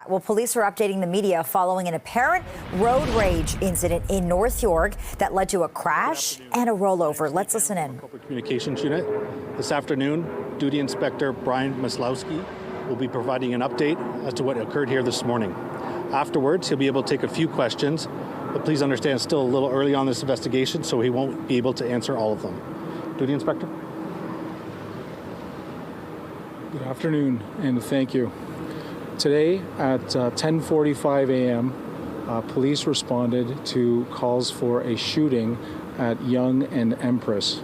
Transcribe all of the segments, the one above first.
Well, police are updating the media following an apparent road rage incident in North York that led to a crash and a rollover. Let's listen in. Corporate Communications Unit. This afternoon, Duty Inspector Brian Maslowski will be providing an update as to what occurred here this morning. Afterwards, he'll be able to take a few questions, but please understand it's still a little early on this investigation, so he won't be able to answer all of them. Duty Inspector? Good afternoon, and thank you. Today at 10:45 a.m., police responded to calls for a shooting at Yonge and Empress.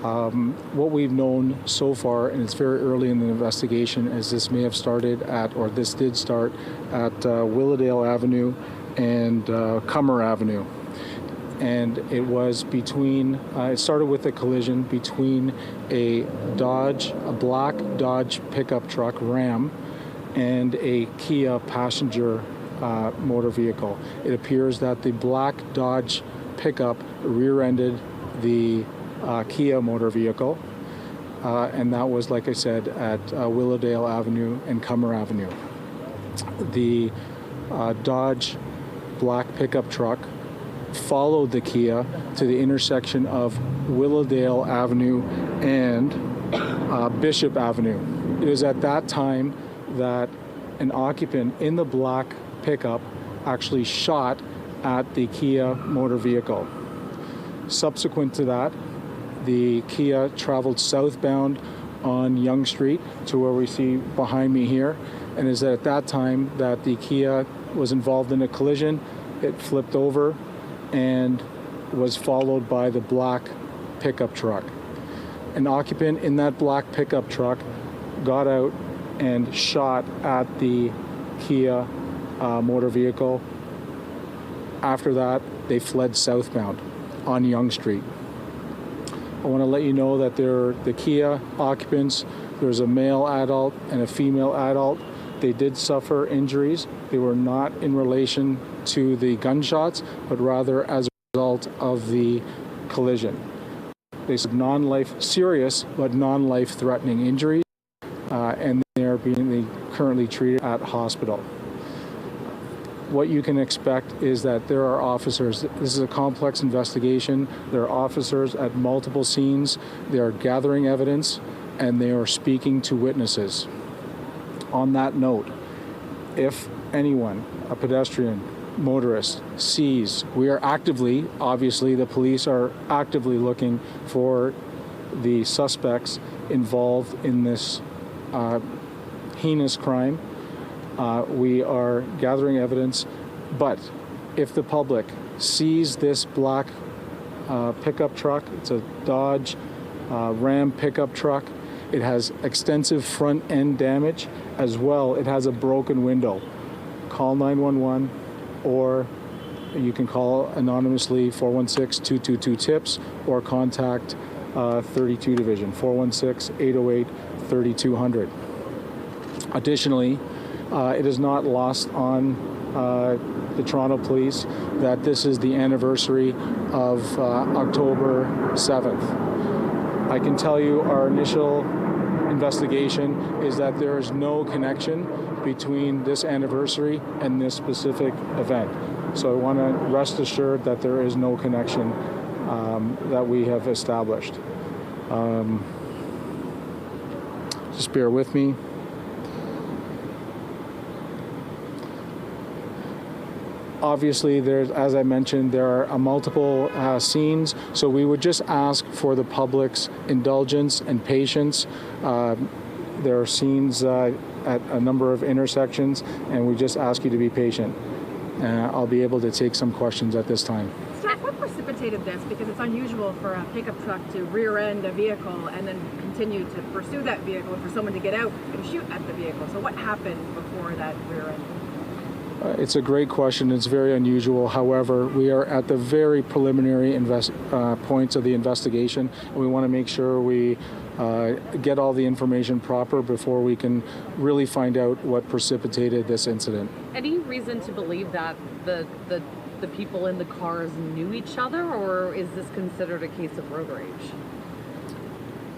What we've known so far, and it's very early in the investigation, is this may have started at, or this did start at Willowdale Avenue and Cummer Avenue. And it was between, it started with a collision between a black Dodge pickup truck, Ram, and a Kia passenger motor vehicle. It appears that the black Dodge pickup rear-ended the Kia motor vehicle, and that was, like I said, at Willowdale Avenue and Cummer Avenue. The Dodge black pickup truck followed the Kia to the intersection of Willowdale Avenue and Bishop Avenue. It was at that time that an occupant in the black pickup actually shot at the Kia motor vehicle. Subsequent to that, the Kia traveled southbound on Yonge Street to where we see behind me here, and is at that time that the Kia was involved in a collision. It flipped over and was followed by the black pickup truck. An occupant in that black pickup truck got out and shot at the Kia motor vehicle. After that, they fled southbound on Yonge Street. I want to let you know that the Kia occupants, there's a male adult and a female adult. They did suffer injuries. They were not in relation to the gunshots, but rather as a result of the collision. They suffered serious but non-life-threatening injuries, and they are being currently treated at hospital. What you can expect is that there are officers. This is a complex investigation. There are officers at multiple scenes. They are gathering evidence, and they are speaking to witnesses. On that note, if anyone, a pedestrian, motorist, sees, we are actively, obviously the police are actively looking for the suspects involved in this heinous crime. We are gathering evidence, but if the public sees this black pickup truck, it's a Dodge Ram pickup truck. It has extensive front end damage as well. It has a broken window. Call 911, or you can call anonymously 416-222-TIPS, or contact 32 Division 416-808-3200. Additionally, it is not lost on the Toronto Police that this is the anniversary of October 7th. I can tell you our initial investigation is that there is no connection between this anniversary and this specific event. So I want to rest assured that there is no connection that we have established. Just bear with me. Obviously, as I mentioned, there are multiple scenes, so we would just ask for the public's indulgence and patience. There are scenes at a number of intersections, and we just ask you to be patient. I'll be able to take some questions at this time. Staff, what precipitated this? Because it's unusual for a pickup truck to rear-end a vehicle and then continue to pursue that vehicle, and for someone to get out and shoot at the vehicle. So what happened before that rear-end? It's a great question. It's very unusual. However, we are at the very preliminary points of the investigation, and we want to make sure we get all the information proper before we can really find out what precipitated this incident. Any reason to believe that the people in the cars knew each other, or is this considered a case of road rage?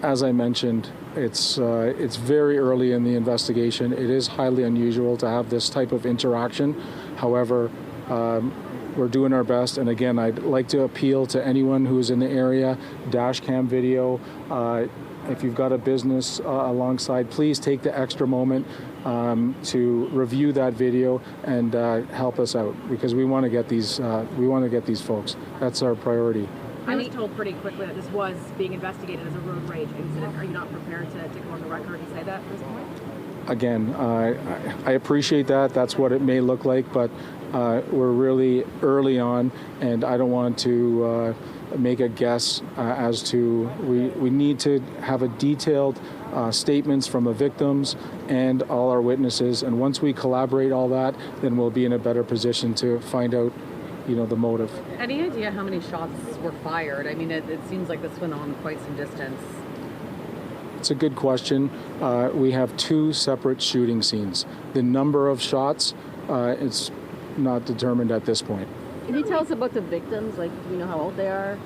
as I mentioned, it's very early in the investigation. It is highly unusual to have this type of interaction. However, we're doing our best. And again, I'd like to appeal to anyone who's in the area, dash cam video. If you've got a business alongside, please take the extra moment to review that video and help us out, because we want to get these folks. That's our priority. I was told pretty quickly that this was being investigated as a road rage incident. Are you not prepared to go on the record and say that at this point? Again, I appreciate that. That's what it may look like, but we're really early on, and I don't want to make a guess as to. We need to have a detailed statements from the victims and all our witnesses, and once we collaborate all that, then we'll be in a better position to find out, the motive. Any idea how many shots were fired? I mean, it seems like this went on quite some distance. It's a good question. We have two separate shooting scenes. The number of shots, it's not determined at this point. Can you tell us about the victims? Like, do you know how old they are?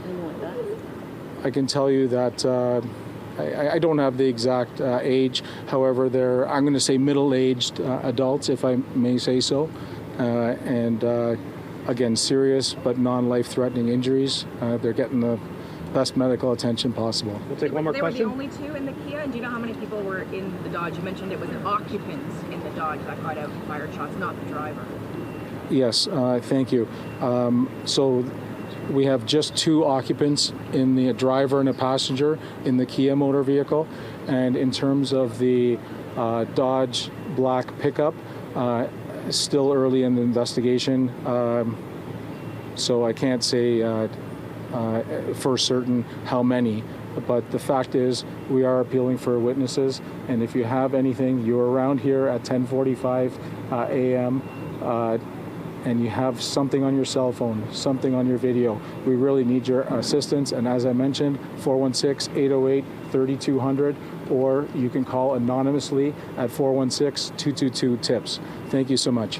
Anything like that? I can tell you that I don't have the exact age. However, they're, I'm going to say, middle-aged adults, if I may say so. Again, serious but non-life-threatening injuries. They're getting the best medical attention possible. We'll take one more question. They were the only two in the Kia, and do you know how many people were in the Dodge? You mentioned it was an occupant in the Dodge that got out and fired shots, not the driver. Yes, thank you. So we have just two occupants, in the driver and a passenger in the Kia motor vehicle. And in terms of the Dodge black pickup, still early in the investigation, so I can't say for certain how many. But the fact is, we are appealing for witnesses, and if you have anything, you're around here at 10:45 a.m., and you have something on your cell phone, something on your video, we really need your assistance. And as I mentioned, 416-808-3200, or you can call anonymously at 416-222-TIPS. Thank you so much.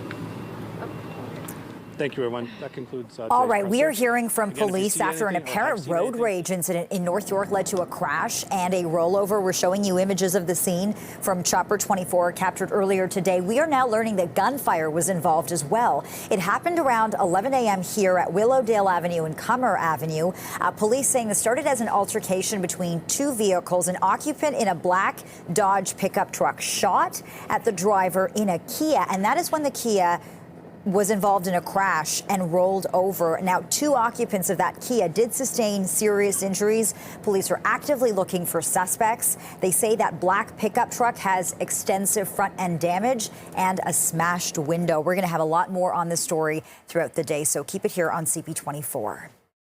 Thank you, everyone. That concludes. All right, we are hearing from Again, if you police see after an anything or have apparent seen road anything- rage incident in North York led to a crash and a rollover. We're showing you images of the scene from Chopper 24 captured earlier today. We are now learning that gunfire was involved as well. It happened around 11 a.m. here at Willowdale Avenue and Cummer Avenue. Police saying this started as an altercation between two vehicles. An occupant in a black Dodge pickup truck shot at the driver in a Kia, and that is when the Kia was involved in a crash and rolled over. Now, two occupants of that Kia did sustain serious injuries. Police are actively looking for suspects. They say that black pickup truck has extensive front end damage and a smashed window. We're going to have a lot more on this story throughout the day, so keep it here on CP24.